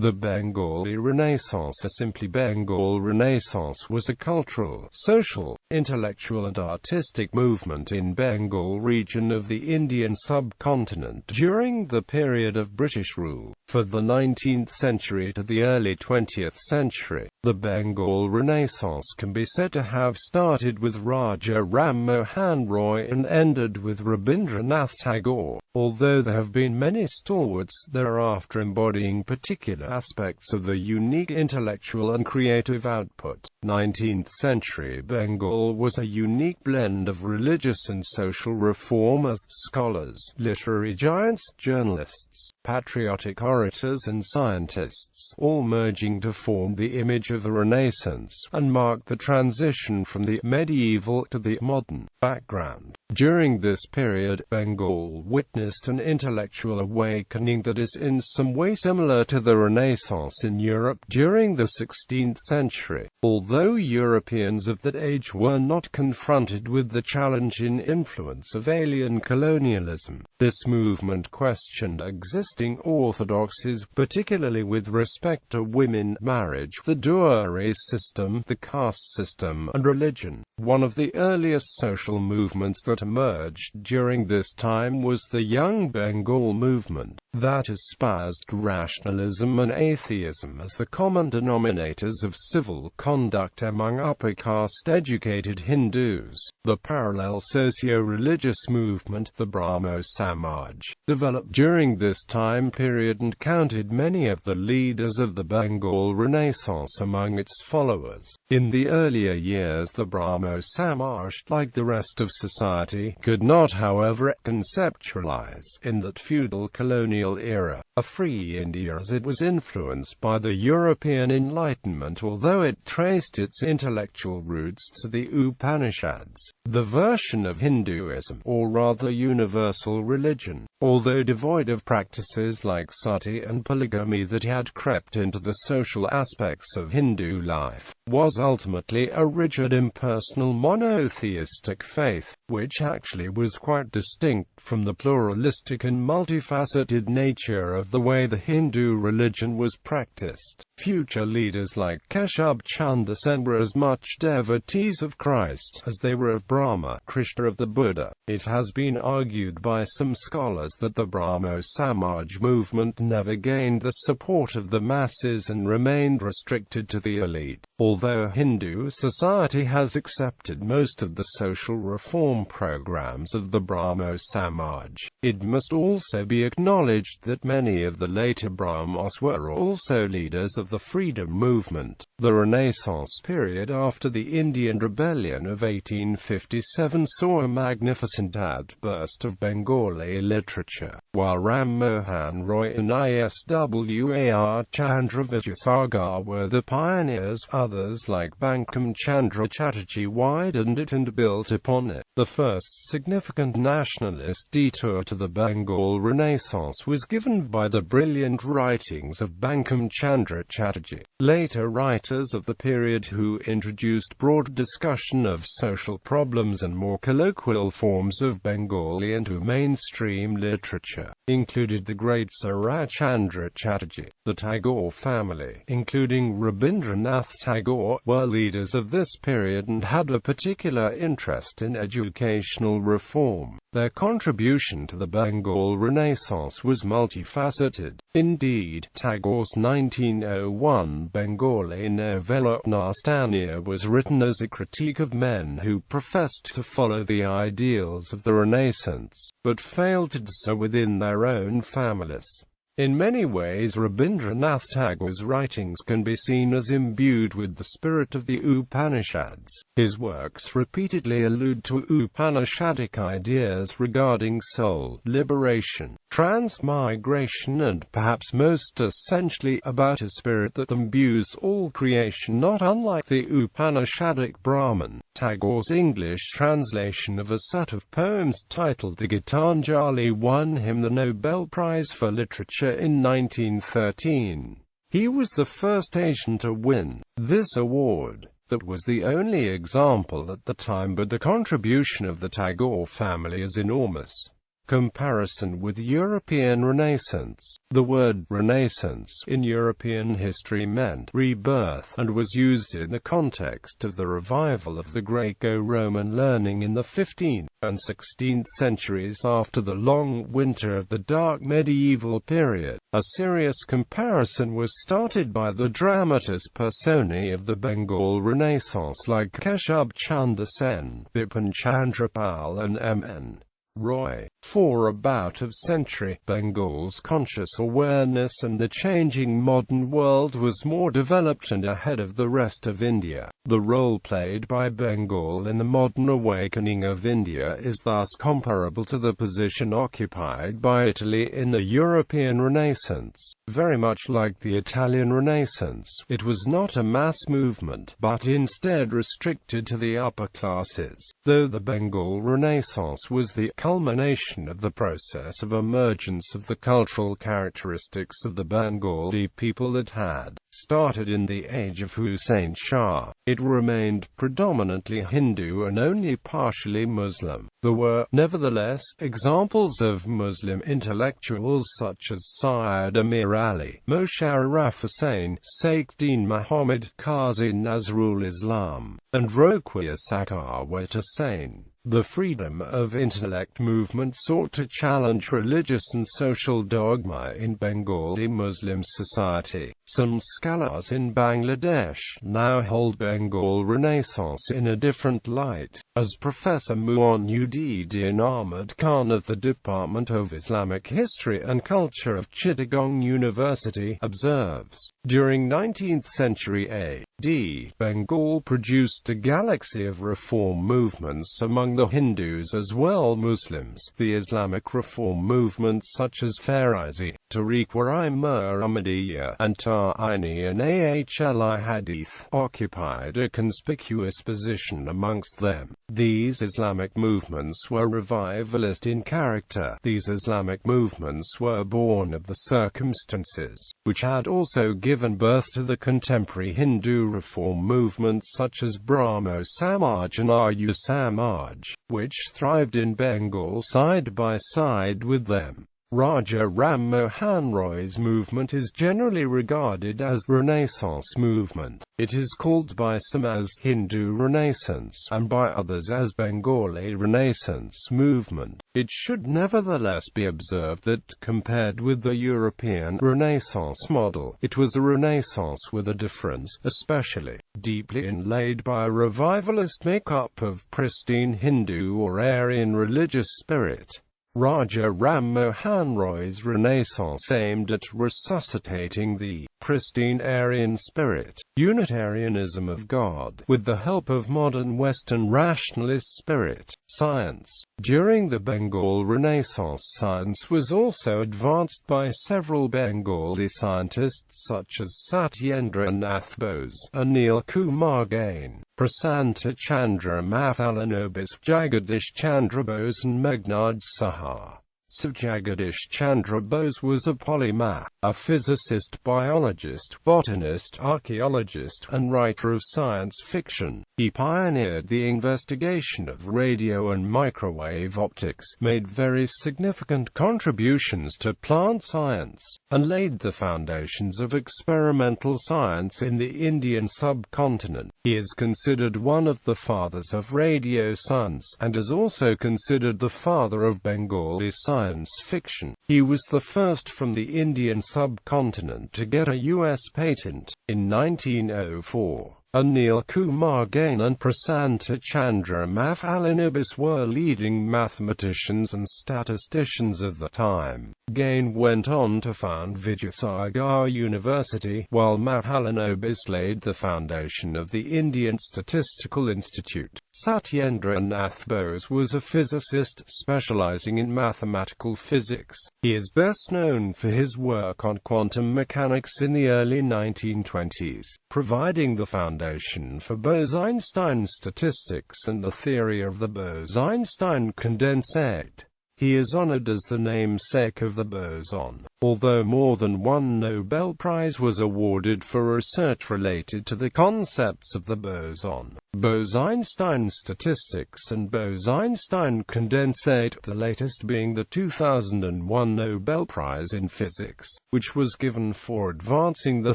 The Bengali Renaissance, or simply Bengal Renaissance, was a cultural, social, intellectual and artistic movement in Bengal region of the Indian subcontinent during the period of British rule. For the 19th century to the early 20th century, the Bengal Renaissance can be said to have started with Raja Ram Mohan Roy and ended with Rabindranath Tagore, although there have been many stalwarts thereafter embodying particular aspects of the unique intellectual and creative output. 19th century Bengal was a unique blend of religious and social reform as scholars, literary giants, journalists, patriotic orators and scientists, all merging to form the image of the Renaissance, and mark the transition from the medieval to the modern background. During this period, Bengal witnessed an intellectual awakening that is in some way similar to the Renaissance in Europe during the 16th century. Although Europeans of that age were not confronted with the challenging influence of alien colonialism, this movement questioned existing orthodoxies, particularly with respect to women, marriage, the dowry system, the caste system, and religion. One of the earliest social movements that emerged during this time was the Young Bengal movement, that espoused rationalism and atheism as the common denominators of civil conduct among upper-caste educated Hindus. The parallel socio-religious movement, the Brahmo Samaj, developed during this time period and counted many of the leaders of the Bengal Renaissance among its followers. In the earlier years, the Brahmo Samaj, like the rest of society, could not, however, conceptualize, in that feudal colonial era, a free India as it was influenced by the European Enlightenment, although it traced its intellectual roots to the Upanishads, the version of Hinduism, or rather universal religion, although devoid of practices like sati and polygamy that had crept into the social aspects of Hindu life, was ultimately a rigid impersonal monotheistic faith, which actually was quite distinct from the pluralistic and multifaceted nature of the way the Hindu religion was practiced. Future leaders like Keshab Chandra Sen were as much devotees of Christ as they were of Brahma, Krishna of the Buddha. It has been argued by some scholars that the Brahmo Samaj movement never gained the support of the masses and remained restricted to the elite. Although Hindu society has accepted most of the social reform programs of the Brahmo Samaj, it must also be acknowledged that many of the later Brahmos were also leaders of the freedom movement. The Renaissance period after the Indian Rebellion of 1857 saw a magnificent outburst of Bengali literature, while Ram Mohan Roy and ISWAR Chandra Vidyasagar were the pioneers. Others like Bankim Chandra Chatterjee widened it and built upon it. The first significant nationalist detour to the Bengal Renaissance was given by the brilliant writings of Bankim Chandra Chatterjee. Later writers of the period who introduced broad discussion of social problems and more colloquial forms of Bengali into mainstream literature included the great Sarat Chandra Chatterjee. The Tagore family, including Rabindranath Tagore, were leaders of this period and had a particular interest in educational reform. Their contribution to the Bengal Renaissance was multifaceted. Indeed, Tagore's 1901 Bengali novella Nastania was written as a critique of men who professed to follow the ideals of the Renaissance, but failed to do so within their own families. In many ways, Rabindranath Tagore's writings can be seen as imbued with the spirit of the Upanishads. His works repeatedly allude to Upanishadic ideas regarding soul, liberation, transmigration and perhaps most essentially about a spirit that imbues all creation, not unlike the Upanishadic Brahman. Tagore's English translation of a set of poems titled the Gitanjali won him the Nobel Prize for Literature in 1913. He was the first Asian to win this award. That was the only example at the time, but the contribution of the Tagore family is enormous. Comparison with European Renaissance. The word Renaissance in European history meant rebirth, and was used in the context of the revival of the Greco-Roman learning in the 15th and 16th centuries after the long winter of the dark medieval period. A serious comparison was started by the dramatis personae of the Bengal Renaissance like Keshub Chandra Sen, Bipin Chandra Pal and M.N. Roy. For about a century, Bengal's conscious awareness and the changing modern world was more developed and ahead of the rest of India. The role played by Bengal in the modern awakening of India is thus comparable to the position occupied by Italy in the European Renaissance. Very much like the Italian Renaissance, it was not a mass movement, but instead restricted to the upper classes, though the Bengal Renaissance was the culmination of the process of emergence of the cultural characteristics of the Bengali people that had started in the age of Hussein Shah. It remained predominantly Hindu and only partially Muslim. There were, nevertheless, examples of Muslim intellectuals such as Syed Amir Ali, Mosharraf Hussain, Saifuddin Muhammad, Qazi Nazrul Islam, and Roquia Sakhawat Hussain. The freedom of intellect movement sought to challenge religious and social dogma in Bengali Muslim society. Some scholars in Bangladesh now hold Bengal Renaissance in a different light, as Professor Muinuddin Ahmad Khan of the Department of Islamic History and Culture of Chittagong University observes. During 19th century A.D., Bengal produced a galaxy of reform movements among the Hindus as well Muslims. The Islamic reform movements such as Farazi, Tariq-i Ahmadiyya, and Ta'ini and Ahli Hadith occupied a conspicuous position amongst them. These Islamic movements were revivalist in character. These Islamic movements were born of the circumstances which had also given birth to the contemporary Hindu reform movements such as Brahmo Samaj and Arya Samaj, which thrived in Bengal side by side with them. Raja Ram Mohan Roy's movement is generally regarded as Renaissance movement. It is called by some as Hindu Renaissance and by others as Bengali Renaissance movement. It should nevertheless be observed that, compared with the European Renaissance model, it was a Renaissance with a difference, especially deeply inlaid by a revivalist make-up of pristine Hindu or Aryan religious spirit. Raja Ram Mohan Roy's Renaissance aimed at resuscitating the pristine Aryan spirit, Unitarianism of God, with the help of modern Western rationalist spirit, science. During the Bengal Renaissance, science was also advanced by several Bengali scientists such as Satyendranath Bose, Anil Kumar Gain, Prasanta Chandra Mahalanobis, Jagadish Chandra Bose and Meghnad Saha. Jagadish Chandra Bose was a polymath, a physicist, biologist, botanist, archaeologist, and writer of science fiction. He pioneered the investigation of radio and microwave optics, made very significant contributions to plant science, and laid the foundations of experimental science in the Indian subcontinent. He is considered one of the fathers of radio science, and is also considered the father of Bengali science fiction. He was the first from the Indian subcontinent to get a U.S. patent. In 1904, Anil Kumar Gain and Prasanta Chandra Mahalanobis were leading mathematicians and statisticians of the time. Gain went on to found Vijayasagar University, while Mahalanobis laid the foundation of the Indian Statistical Institute. Satyendranath Bose was a physicist specializing in mathematical physics. He is best known for his work on quantum mechanics in the early 1920s, providing the foundation for Bose-Einstein statistics and the theory of the Bose-Einstein condensate. He is honored as the namesake of the boson, although more than one Nobel Prize was awarded for research related to the concepts of the boson. Bose-Einstein statistics and Bose-Einstein condensate, the latest being the 2001 Nobel Prize in Physics, which was given for advancing the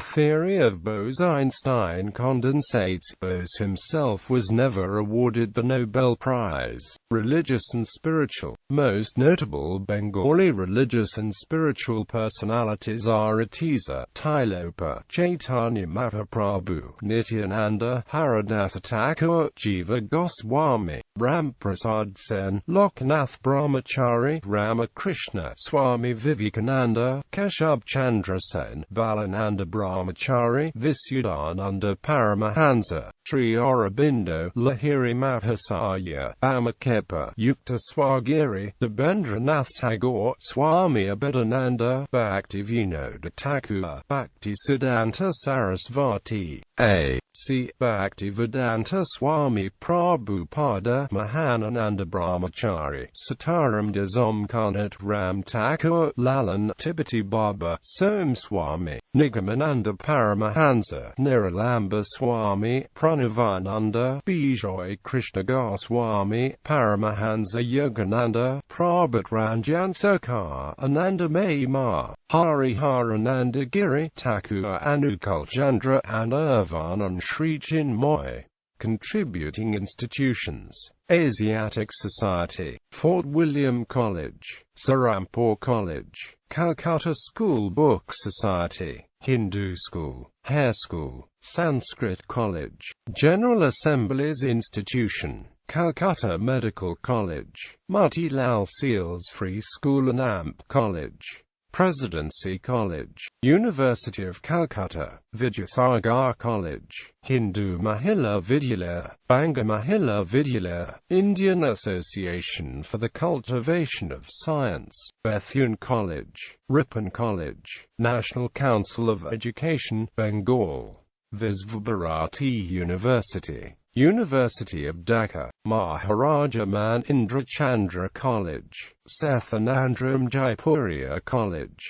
theory of Bose-Einstein condensates. Bose himself was never awarded the Nobel Prize. Religious and spiritual. Most notable Bengali religious and spiritual personalities are Atisa, Tilopa, Chaitanya Mahaprabhu, Nityananda, Haridasa Thakur, Jiva Goswami, Ramprasad Sen, Loknath Brahmachari, Ramakrishna, Swami Vivekananda, Keshab Chandra Sen, Balananda Brahmachari, Visuddhananda Paramahansa, Sri Aurobindo, Lahiri Mahasaya, Amakepa, Yukta Swagiri, Rabindranath Tagore, Swami Abhedananda, Bhaktivinoda Thakur, Bhaktisiddhanta Sarasvati, A.C. Bhaktivedanta Swami Prabhupada, Mahanananda Brahmachari, Sitaram Dasomkarnat Ram Thakur, Lalan Tibeti Baba, Som Swami, Nigamananda Paramahansa, Niralamba Swami, Pranavananda, Bijoy Krishna Goswami, Paramahansa Yogananda, Prabhat Ranjan Sarkar, Ananda Mahima, Hariharananda Giri, Thakur Anukul Chandra and Irvan Sri Chinmoy. Contributing institutions: Asiatic Society, Fort William College, Serampore College, Calcutta School Book Society, Hindu School, Hare School, Sanskrit College, General Assembly's Institution, Calcutta Medical College, Motilal Seals Free School and Amp College, Presidency College, University of Calcutta, Vidyasagar College, Hindu Mahila Vidyalaya, Banga Mahila Vidyalaya, Indian Association for the Cultivation of Science, Bethune College, Ripon College, National Council of Education, Bengal, Visvabharati University, University of Dhaka, Maharaja Manindra Chandra College, Sethanandram Jaipuria College,